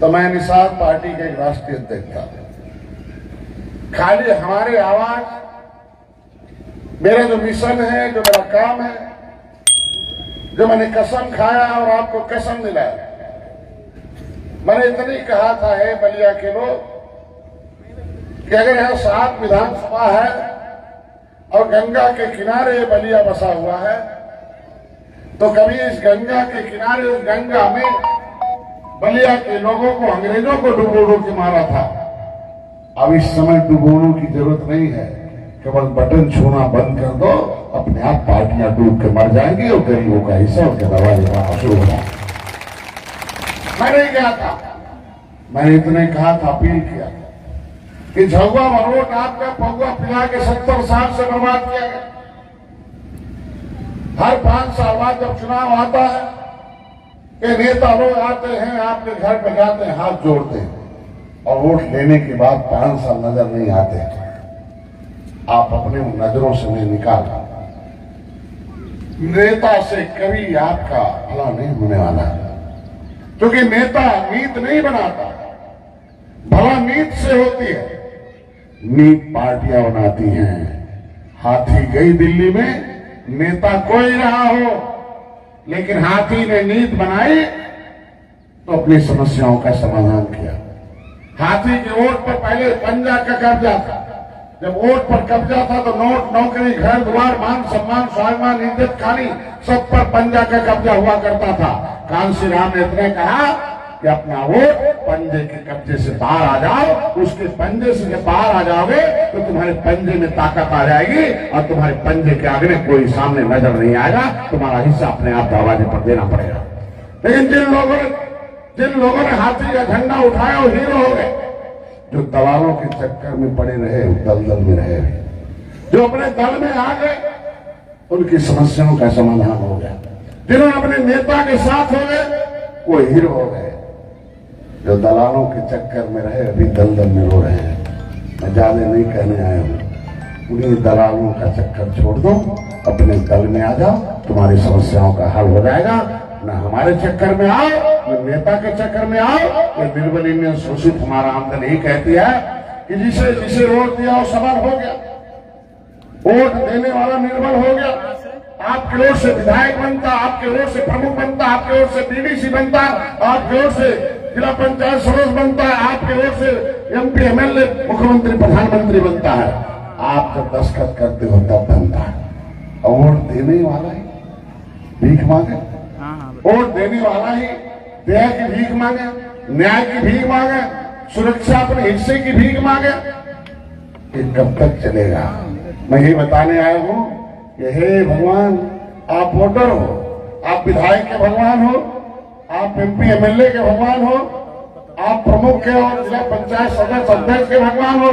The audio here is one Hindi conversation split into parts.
तो मैं निषाद पार्टी का एक राष्ट्रीय अध्यक्ष था। खाली हमारे आवाज, मेरा जो मिशन है, जो मेरा काम है, जो मैंने कसम खाया और आपको कसम दिलाया, मैंने इतना ही कहा था, है बलिया के लोग, कि अगर यहां 7 विधानसभा है और गंगा के किनारे बलिया बसा हुआ है, तो कभी इस गंगा के किनारे, उस गंगा में बलिया के लोगों को, अंग्रेजों को डुबोड़ो के मारा था। अब इस समय डुबोड़ो की जरूरत नहीं है, केवल बटन छूना बंद कर दो, अपने आप पार्टियां डूब के मर जाएंगी और गरीबों का हिस्सा उनके दबा देना शुरू होगा। मैं नहीं गया था, मैंने इतने कहा था, अपील किया कि झुआ मरोट आपका पौवा पिला के 70 साल से बर्बाद किया गया। हर 5 साल बाद जब चुनाव आता है, ये नेता लोग आते हैं, आपके घर पे जाते हैं, हाथ जोड़ते हैं, और वोट लेने के बाद 5 साल नजर नहीं आते। आप अपने नजरों से नहीं निकाल। नेता से कभी आपका भला नहीं होने वाला, क्योंकि नेता नीति नहीं बनाता, भला नीति से होती है। नीति पार्टियां बनाती हैं। हाथी गई दिल्ली में, नेता कोई रहा हो, लेकिन हाथी ने नीति बनाई तो अपनी समस्याओं का समाधान किया। हाथी के वोट पर पहले पंजा का कब्जा था। जब वोट पर कब्जा था तो नोट, नौकरी, घर द्वार, मान सम्मान, स्वाभिमान, इज्जत खानी, सब पर पंजा का कब्जा हुआ करता था। कांसी राम ने इतने कहा कि अपना वोट पंजे के कब्जे से बाहर आ जाओ। उसके पंजे से जब बाहर आ जाओगे तो तुम्हारे पंजे में ताकत आ जाएगी और तुम्हारे पंजे के आगे में कोई सामने नजर नहीं आएगा। तुम्हारा हिस्सा अपने आप दरवाजे पर देना पड़ेगा। लेकिन जिन लोगों ने हाथी का झंडा उठाया वो हीरो हो गए। जो दलालों के चक्कर में पड़े रहे, दलदल में रहे, जो अपने दल में आ गए, उनकी समस्याओं का समाधान हो गया। जिन्होंने अपने नेता के साथ हो गए, वो हीरो हो गए। जो दलालों के चक्कर में रहे, अभी दलदल में रो रहे हैं। मैं ज्यादा नहीं कहने आया हूं, उन्हीं दलालों का चक्कर छोड़ दो, अपने दल में आ जाओ, तुम्हारी समस्याओं का हल हो जाएगा। न हमारे चक्कर में आओ, न नेता के चक्कर में आओ। ये निर्बल इंडियन शोषित हमारा आमदन यही कहती है कि जिसे जिसे वोट दिया वो सबल हो गया, वोट देने वाला निर्बल हो गया। आपके ओर से विधायक बनता, आपके ओर से प्रमुख बनता, आपके ओर से बीडीसी बनता, आपके ओर से जिला पंचायत सदस्य बनता है, आपके ओर से एमपी, एमएलए, मुख्यमंत्री, प्रधानमंत्री बनता है। आप जब दस्तखत करते हो तब बनता है। और वोट देने वाला ही भीख मांगे, वोट देने वाला ही दया की भीख मांगे, न्याय की भीख मांगे, सुरक्षा अपने हिस्से की भीख मांगे, ये कब तक चलेगा? मैं ये बताने आया हूं कि हे भगवान, आप वोटर हो, आप विधायक के भगवान हो, आप एमपी, एमएलए के भगवान हो, आप प्रमुख के और जिला पंचायत सदस्य अध्यक्ष के भगवान हो,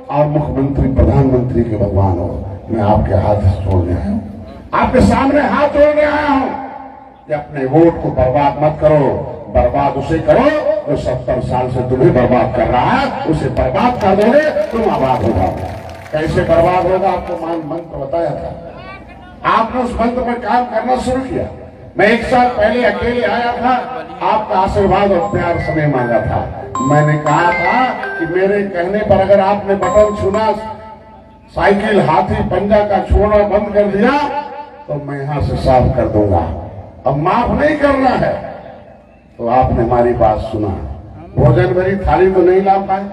और मुख्यमंत्री, प्रधानमंत्री के भगवान हो। मैं आपके हाथ जोड़ने आया हूं, आपके सामने हाथ जोड़ने आया हूं कि अपने वोट को बर्बाद मत करो। बर्बाद उसे करो जो 70 साल से तुम्हें बर्बाद कर रहा है, उसे बर्बाद कर दोगे, तुम आबाद हो जाओगे। कैसे बर्बाद होगा आपको मंत्र बताया था, आपने उस मंत्र पर काम करना शुरू किया। मैं 1 साल पहले अकेले आया था, आपका आशीर्वाद और प्यार समय मांगा था। मैंने कहा था कि मेरे कहने पर अगर आपने बटन छूना, साइकिल, हाथी, पंजा का छूना बंद कर दिया तो मैं यहां से साफ कर दूंगा। अब माफ नहीं करना है तो आपने हमारी बात सुना। भोजन भरी थाली तो नहीं ला पाए,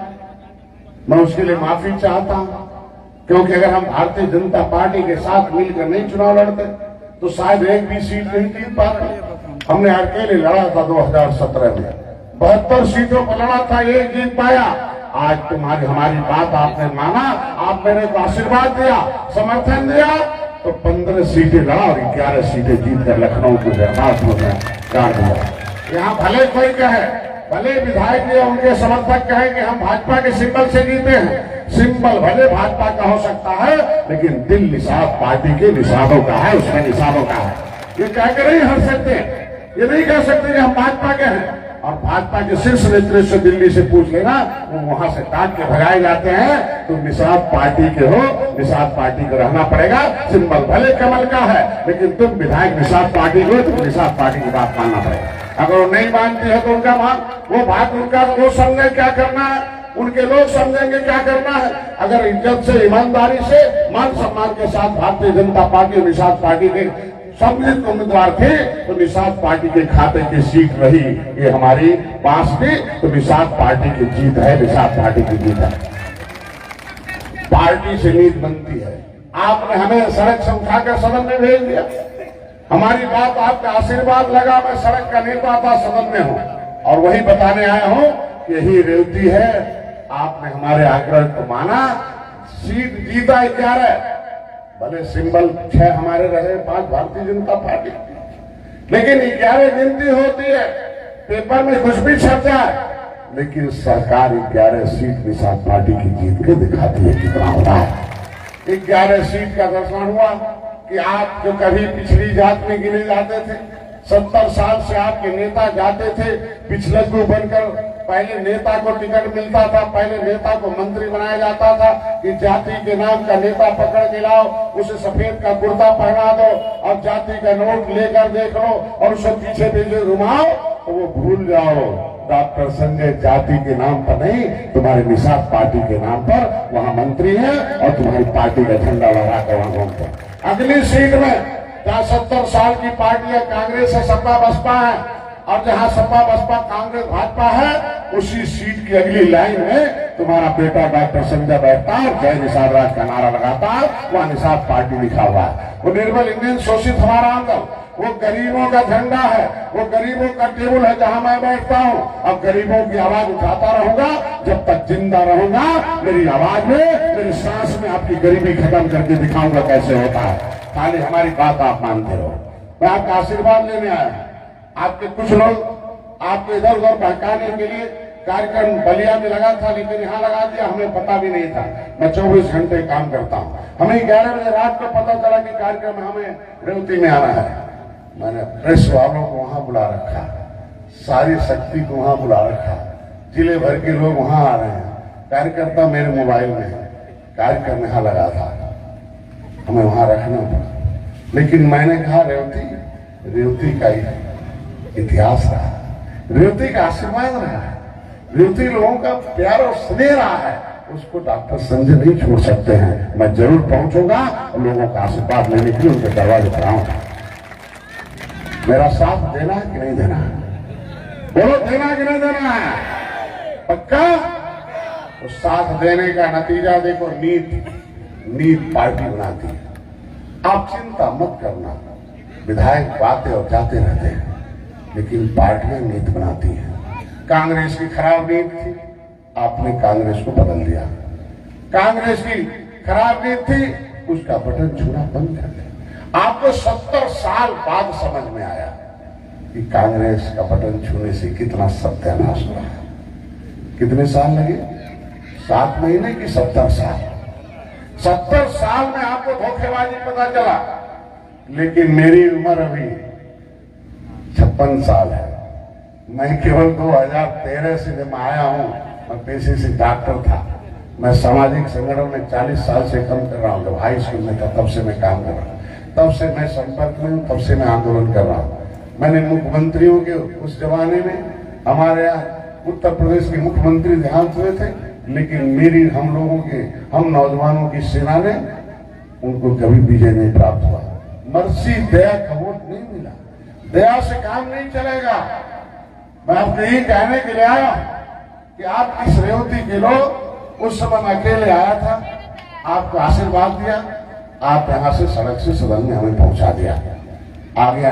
मैं उसके लिए माफी चाहता हूं, क्योंकि अगर हम भारतीय जनता पार्टी के साथ मिलकर नहीं चुनाव लड़ते तो शायद एक भी सीट नहीं जीत पाते। हमने अकेले लड़ा था 2017 में, 72 सीटों पर लड़ा था, एक जीत पाया। आज तुम्हारी हमारी बात आपने माना, आप मेरे को आशीर्वाद दिया, समर्थन दिया, तो 15 सीटें लड़ा और 11 सीटें जीतकर लखनऊ को बर्बाद हो गया, काट दिया। यहाँ भले कोई कहे, भले विधायक या उनके समर्थक कहे कि हम भाजपा के सिंबल से जीते हैं, सिंबल भले भाजपा का हो सकता है, लेकिन दिल निषाद पार्टी के निषादों का है, उसमें निषादों का है। ये कह के नहीं हट सकते, ये नहीं कह सकते कि हम भाजपा के हैं। और भाजपा के शीर्ष नेतृत्व दिल्ली से पूछ लेना, वो वहां से काट के भगाए जाते हैं। तो निषाद पार्टी के हो, निषाद पार्टी को रहना पड़ेगा। सिंबल भले कमल का है, लेकिन तुम विधायक निषाद पार्टी को, तुम निषाद पार्टी की बात मानना पड़ेगा। अगर वो नहीं मानती है तो उनका मान, वो बात उनका, वो समझे क्या करना है, उनके लोग समझेंगे क्या करना है। अगर इज्जत से, ईमानदारी से, मान सम्मान के साथ भारतीय जनता पार्टी और निषाद पार्टी के सम्मिलित उम्मीदवार थे तो निषाद पार्टी के खाते की सीट रही, ये हमारी पास थी, तो निषाद पार्टी की जीत है, निषाद पार्टी की जीत है। पार्टी से नीति बनती है। आपने हमें सड़क से उठाकर सदन में भेज दिया, हमारी बात आपका आशीर्वाद लगा, मैं सड़क का नेता था, सदन में हूं और वही बताने आया हूं कि यही रेवती है। आपने हमारे आग्रह को माना, सीट जीता 11, भले सिंबल 6 हमारे रहे, 5 भारतीय जनता पार्टी, लेकिन 11 गिनती होती है, पेपर में कुछ भी छप जाए, लेकिन सरकार 11 सीट निषाद पार्टी की जीत के दिखाती है कितना हो रहा है। 11 सीट का दर्शन हुआ कि आप जो कभी पिछड़ी जात में गिने जाते थे, 70 साल से आपके नेता जाते थे पिछलग्गू बनकर, पहले नेता को टिकट मिलता था, पहले नेता को मंत्री बनाया जाता था कि जाति के नाम का नेता पकड़ के लाओ, उसे सफेद का कुर्ता पहना दो और जाति का नोट लेकर देख लो और उसे पीछे पीछे घुमाओ, तो वो भूल जाओ डॉक्टर संजय जाति के नाम पर नहीं, तुम्हारे निषाद पार्टी के नाम पर वहां मंत्री है और तुम्हारी पार्टी का झंडा लगा कर वहां घूमते हैं। अगली सीट में जहां 70 साल की पार्टियां कांग्रेस है, सपा बसपा है, और जहां सपा बसपा कांग्रेस भाजपा है, उसी सीट की अगली लाइन में तुम्हारा बेटा डॉक्टर संजय बैठता है, जय निषाद राज का नारा लगाता है, वहां निषाद पार्टी लिखा हुआ है। वो निर्बल इंडियन शोषित हमारा आंदोलन, वो गरीबों का झंडा है, वो गरीबों का टेबल है जहां मैं बैठता हूं, अब गरीबों की आवाज उठाता रहूंगा जब तक जिंदा रहूंगा। मेरी आवाज में, मेरी सांस में आपकी गरीबी खत्म करके दिखाऊंगा कैसे होता है। खाली हमारी बात आप मानते रहो। मैं आपका आशीर्वाद लेने आया हूं। आपके कुछ लोग आपको इधर उधर बहकाने के लिए कार्यक्रम बलिया में लगा था, लेकिन यहाँ लगा दिया, हमें पता भी नहीं था। मैं 24 घंटे काम करता हूँ। हमें 11 बजे रात को पता चला कि कार्यक्रम हमें रेवती में आना है। मैंने प्रेस वालों को वहां बुला रखा, सारी शक्ति को वहां बुला रखा, जिले भर के लोग वहां आ रहे हैं, कार्यकर्ता मेरे मोबाइल में कार्यक्रम यहाँ लगा था, हमें वहां रखना पड़ा। लेकिन मैंने कहा रेवती का इतिहास रहा, रेवती का आशीर्वाद रहा, रेवती लोगों का प्यार और स्नेह रहा है, उसको डॉक्टर संजय नहीं छोड़ सकते हैं। मैं जरूर पहुंचूंगा और लोगों का आशीर्वाद लेने के लिए उनके दरवाजे पर आऊंगा। मेरा साथ देना है कि नहीं देना है? बोलो, देना कि नहीं देना है? पक्का? तो साथ देने का नतीजा देखो, नीत पार्टी बनाती है। आप चिंता मत करना, विधायक आते और जाते रहते हैं, लेकिन पार्टियां नीति बनाती हैं। कांग्रेस की खराब नीति थी, आपने कांग्रेस को बदल दिया। कांग्रेस की खराब नीति थी, उसका बटन छूना बंद कर दिया। आपको 70 साल बाद समझ में आया कि कांग्रेस का बटन छूने से कितना सत्यानाश हुआ है। कितने साल लगे? 7 महीने की 70 साल। 70 साल में आपको धोखेबाजी पता चला, लेकिन मेरी उम्र अभी 56 साल है। मैं केवल 2013 से जब आया हूं, मैं पेशे से डॉक्टर था। मैं सामाजिक संगठन में 40 साल से काम कर रहा हूं। जब हाई स्कूल में था तब से मैं काम कर रहा हूं, तब से मैं संपर्क में हूं, तब से मैं आंदोलन कर रहा हूं। मैंने मुख्यमंत्रियों के उस जमाने में, हमारे यहाँ उत्तर प्रदेश के मुख्यमंत्री देहांत हुए थे, लेकिन हम नौजवानों की सेना ने उनको कभी विजय नहीं प्राप्त हुआ। मर्सी दया का वोट नहीं मिला, दया से काम नहीं चलेगा। मैं आपको यही कहने के लिए आया कि आप इस रेवती के लोग, उस समय मैं अकेले आया था, आपको आशीर्वाद दिया, आप यहां से सड़क से सदन में हमें पहुंचा दिया। आगे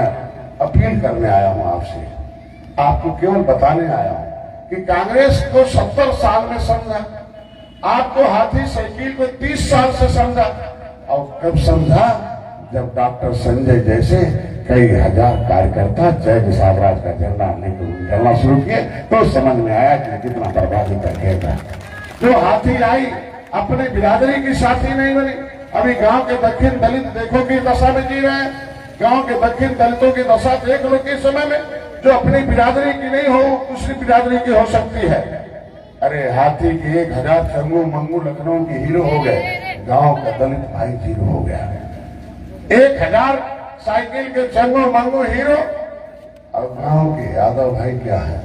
अपील करने आया हूं आपसे, आपको केवल बताने आया हूं कि कांग्रेस को 70 साल में समझा, आपको हाथी साइकिल को 30 साल से समझा, और कब समझा? जब डॉक्टर संजय जैसे कई हजार कार्यकर्ता जय निषाद राज का झंडा लेकर चलना शुरू किए, तो समझ में आया कि कितना बर्बादी का खेल है। जो हाथी आई, अपने बिरादरी की साथी नहीं बनी। अभी गांव के दक्षिण दलित देखो की दशा में जी रहे हैं। गांव के दक्षिण दलितों की दशा देख लो कि समय में जो अपनी बिरादरी की नहीं हो, दूसरी बिरादरी की हो सकती है। अरे हाथी के 1000 चंगू मंगू लखनऊ के हीरो हो गए, गांव का दलित भाई जीरो हो गया। 1000 साइकिल के चंगू मंगू हीरो और गांव के यादव भाई क्या है,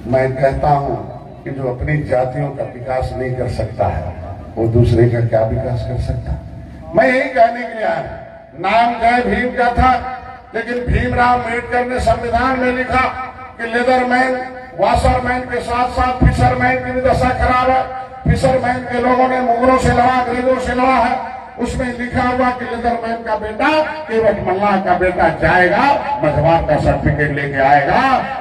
मैं कहता हूं कि जो अपनी जातियों का विकास नहीं कर सकता है वो दूसरे का क्या विकास कर सकता है। मैं यही कहने के लिए आया, नाम जय भीम का था, लेकिन भीमराव अम्बेडकर ने संविधान में लिखा कि लेदरमैन वाशरमैन के साथ साथ फिशरमैन की भी दशा खराब है। फिशरमैन के लोगों ने मुगलों से लड़ा, अंग्रेजों से लड़ा है। उसमें लिखा हुआ कि लेदरमैन का बेटा केवट मल्लाह का बेटा जाएगा, मझवार का सर्टिफिकेट लेके आएगा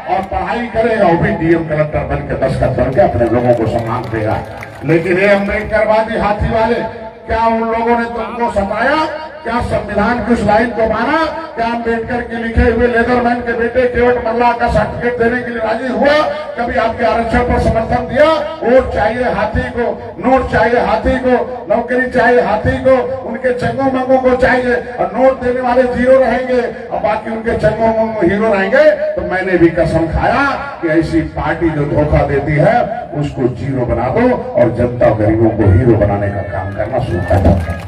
और पढ़ाई करेगा, वो भी डीएम कलेक्टर बन के दस्तखत करके अपने लोगों को सम्मान देगा। लेकिन ये अम्बेडकरवादी हाथी वाले, क्या उन लोगों ने तुमको सताया? क्या संविधान की उस लाइन को माना? क्या अम्बेडकर के लिखे हुए लेदरमैन के बेटे केवट मल्लाह का सर्टिफिकेट देने के लिए राजी हुआ? कभी आपके आरक्षण पर समर्थन दिया? वोट चाहिए हाथी को, नोट चाहिए हाथी को, नौकरी चाहिए हाथी को, उनके चंगो मंगो को चाहिए और नोट देने वाले जीरो रहेंगे और बाकी उनके चंगो मंगो हीरो रहेंगे। तो मैंने भी कसम खाया कि ऐसी पार्टी जो धोखा देती है उसको जीरो बना दो और जनता गरीबों को हीरो बनाने का काम करना शुरू कर दो।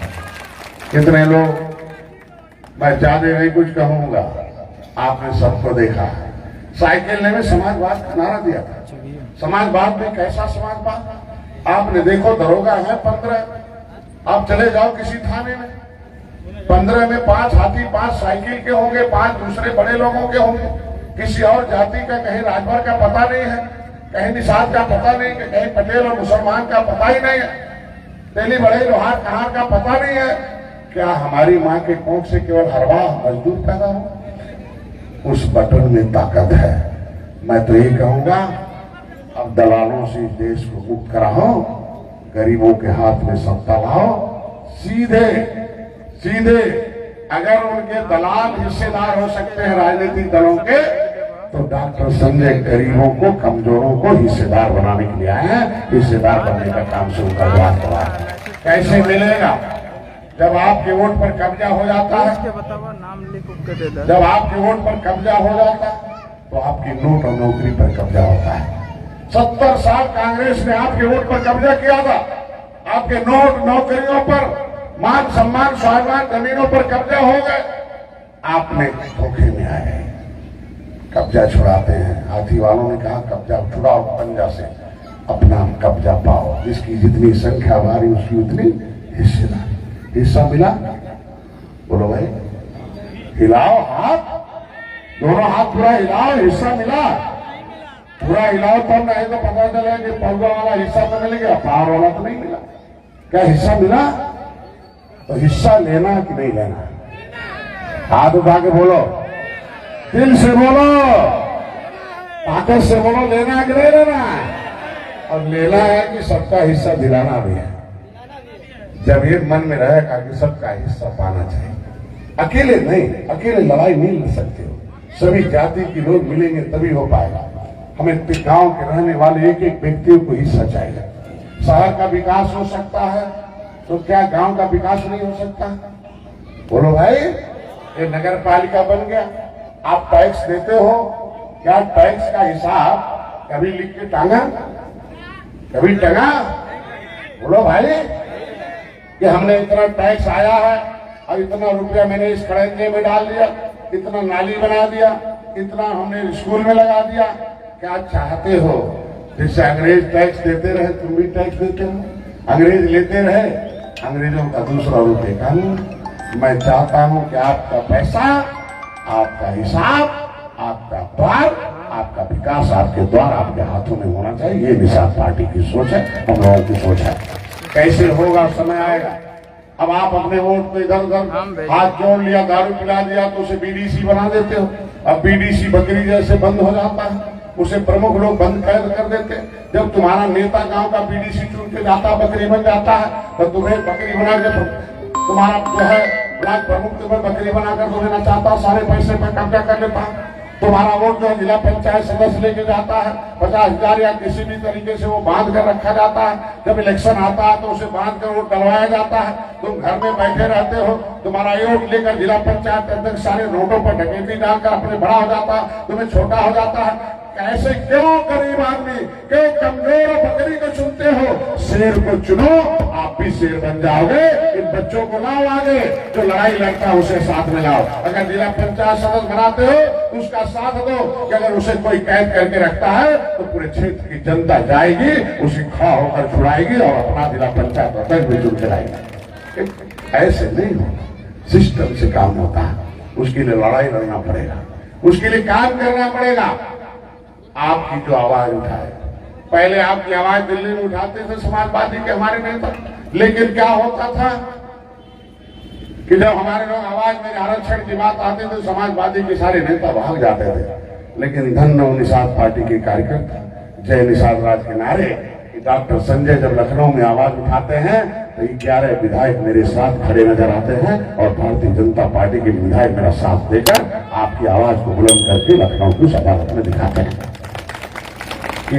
कितने लोग, मैं ज्यादा नहीं कुछ कहूंगा, आपने सबको देखा, साइकिल ने भी समाजवाद का नारा दिया था। समाजवाद में कैसा समाजवाद? आपने देखो, दरोगा है 15, आप चले जाओ किसी थाने में, 15 में 5 हाथी 5 साइकिल के होंगे, 5 दूसरे बड़े लोगों के होंगे। किसी और जाति का, कहीं राजभर का पता नहीं है, कहीं निषाद का पता नहीं है, कहीं पटेल और मुसलमान का पता ही नहीं है, तेली बड़े लोहार कहां का पता नहीं है। क्या हमारी मां के कोख से केवल हरवा मजदूर पैदा हो? उस बटन में ताकत है। मैं तो यही कहूंगा, अब दलालों से देश को मुक्त कराओ, गरीबों के हाथ में सत्ता लाओ, सीधे सीधे। अगर उनके दलाल हिस्सेदार हो सकते हैं राजनीतिक दलों के, तो डॉक्टर संजय गरीबों को, कमजोरों को हिस्सेदार बनाने के लिए आए हैं। हिस्सेदार बनने का काम शुरू करवा। कैसे मिलेगा? जब आपके वोट पर कब्जा हो जाता है, जब आपके वोट पर कब्जा हो जाता है तो आपकी नोट और नौकरी पर कब्जा होता है। 70 साल कांग्रेस ने आपके वोट पर कब्जा किया था, आपके नोट नौकरियों पर, मान सम्मान स्वाभिमान जमीनों पर कब्जा हो गए। आपने धोखे में आए, कब्जा छुड़ाते हैं। हाथी वालों ने कहा कब्जा छुड़ाओ पंजा से, अपना कब्जा पाओ, जिसकी जितनी संख्या भारी उसकी उतनी हिस्सेदारी। हिस्सा मिला? बोलो भाई, हिलाओ हाथ, दोनों हाथ पूरा हिलाओ। हिस्सा मिला? पूरा हिलाओ, तब नहीं तो पता चले कि पौधा वाला हिस्सा तो मिल गया, पार वाला तो नहीं मिला। क्या हिस्सा मिला? तो हिस्सा लेना कि नहीं लेना? हाथ उठा के बोलो, दिल से बोलो, ताकत से बोलो, लेना कि नहीं लेना? और लेना है कि सबका हिस्सा दिलाना भी है। जब ये मन में रहेगा कि सबका हिस्सा पाना चाहिए, अकेले नहीं, अकेले लड़ाई नहीं लड़ सकते हो, सभी जाति के लोग मिलेंगे तभी हो पाएगा। हमें गांव के रहने वाले एक एक व्यक्ति को हिस्सा चाहिए। शहर का विकास हो सकता है तो क्या गांव का विकास नहीं हो सकता? बोलो भाई, ये नगर पालिका बन गया, आप टैक्स देते हो, क्या टैक्स का हिसाब कभी लिख के टांगा? कभी टंगा? बोलो भाई, कि हमने इतना टैक्स आया है और इतना रुपया मैंने इस खड़ंजे में डाल दिया, इतना नाली बना दिया, इतना हमने स्कूल में लगा दिया। क्या चाहते हो? जिससे अंग्रेज टैक्स देते रहे तुम भी टैक्स देते हो, अंग्रेज लेते रहे, अंग्रेजों का दूसरा रूप देखा नहीं। मैं चाहता हूं कि आपका पैसा, आपका हिसाब, आपका द्वार, आपका विकास आपके द्वार आपके हाथों में होना चाहिए। ये निषाद पार्टी की सोच है, हम लोगों की सोच है। कैसे होगा? समय आएगा। अब आप अपने वोट पे इधर उधर हाथ जोड़ लिया, दारू पिला दिया तो उसे बीडीसी बना देते हो। अब बीडीसी बकरी जैसे बंद हो जाता है, उसे प्रमुख लोग बंद कैद कर देते। जब तुम्हारा नेता गांव का बीडीसी चुन के जाता, बकरी बन जाता है, तो तुम्हें बकरी बना के, तुम्हारा जो है ब्लॉक प्रमुख तुम्हें बकरी बनाकर तुम्हें नचाता, सारे पैसे पर कब्जा कर लेता है। तुम्हारा वोट जो जिला पंचायत सदस्य लेके जाता है, 50,000 या किसी भी तरीके से वो बांध कर रखा जाता है। जब इलेक्शन आता है तो उसे बांध कर वोट डलवाया जाता है। तुम घर में बैठे रहते हो, तुम्हारा वोट लेकर जिला पंचायत अध्यक्ष सारे नोटों पर डकैती डालकर अपने बड़ा हो जाता है, तुम्हें छोटा हो जाता है। कैसे क्यों गरीब आदमी क्यों कमजोर बकरी को चुनते हो, शेर को चुनो, आप भी शेर बन जाओगे। इन बच्चों को लाओ आगे, जो लड़ाई लड़ता है उसे साथ में लाओ। अगर जिला पंचायत सदस्य बनाते हो तो उसका साथ दो कि अगर उसे कोई कैद करके रखता है तो पूरे क्षेत्र की जनता जाएगी, उसे खड़ा होकर छुड़ाएगी और अपना जिला पंचायत अध्यक्ष भी चुन कराएगी। ऐसे नहीं होगा, सिस्टम से काम होता है। उसके लिए लड़ाई लड़ना पड़ेगा, उसके लिए काम करना पड़ेगा। आपकी जो आवाज उठाए, पहले आपकी आवाज दिल्ली में उठाते थे समाजवादी के हमारे नेता, लेकिन क्या होता था कि जब हमारे लोग आवाज में आरक्षण की बात आती थी समाजवादी के सारे नेता भाग जाते थे। लेकिन धन्य निषाद पार्टी के कार्यकर्ता जय निषाद राज के नारे, डॉक्टर संजय जब लखनऊ में आवाज उठाते हैं तो 11 विधायक मेरे साथ खड़े नजर आते हैं और भारतीय जनता पार्टी के विधायक मेरा साथ देकर आपकी आवाज को बुलंद करके लखनऊ की अदालत में दिखाते हैं।